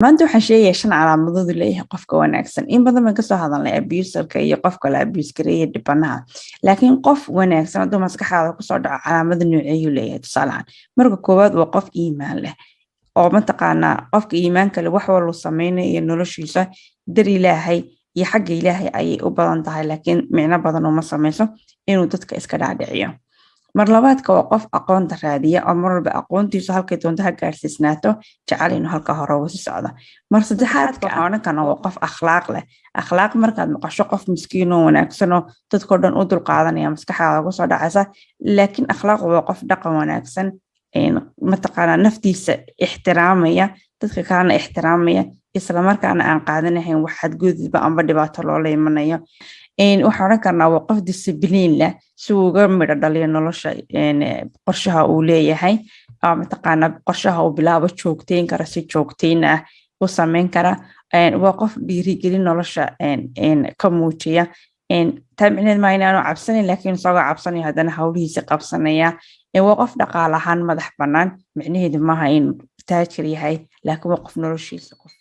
maanta waxaan sheegaya 5 calaamadood uu leeyahay qofka wanaagsan in badan baan kasoo hadalnay abuserka iyo qofka la abuse gareeya dhibanaha laakiin qof wanaagsan haduu maskaxdaada kusoo dhaco calaamado nooceeyu leeyahay tusaalahan marka koowaad waa qof iimaan leh oo mataqaanaa qofka iimaanka leh wax walba sameeynaya noloshiisa dar ilaahay iyo xagga ilaahay ayay u badan tahay laakiin micno badan uma sameyso inuu dadka iska dhaadhiciyo mar labaadka waa qof aqoonta raadiya oo mar walba aqoontiisu halkay doonto ha gaarsiisnaato jecel inuu halka hore uga sii socdo mar saddexaadka waxaan waa qof akhlaaq leh akhlaaq markaad maqasho qof miskiin oo wanaagsan oo dadkoo dhan u dulqaadanaya maskaxdaada ugu soo dhacaysa laakiin akhlaaq waa qof dhaqan wanaagsan mataqaanaa naftiisa ixtiraamaya dadka kalena ixtiraamaya isla markaana aan qaadanahayn wax xadgudubba amba dhibaato loola imanayo waxaan oran karnaa waa qof discipline leh si uu uga midho dhaliyo nolosha qorshaha uu leeyahay mataqaanaa qorshaha uu bilaabo joogteyn kara si joogteyn ah u sameyn kara waa qof dhiirigelin nolosha ka muujiya taamicneed ma inaanu cabsanin laakiin isagoo cabsanaya haddana hawlihiisa qabsanaya waa qof dhaqaale ahaan madax bannaan micnaheedu maaha inuu taajir yahay laakiin waa qof noloshiisa qof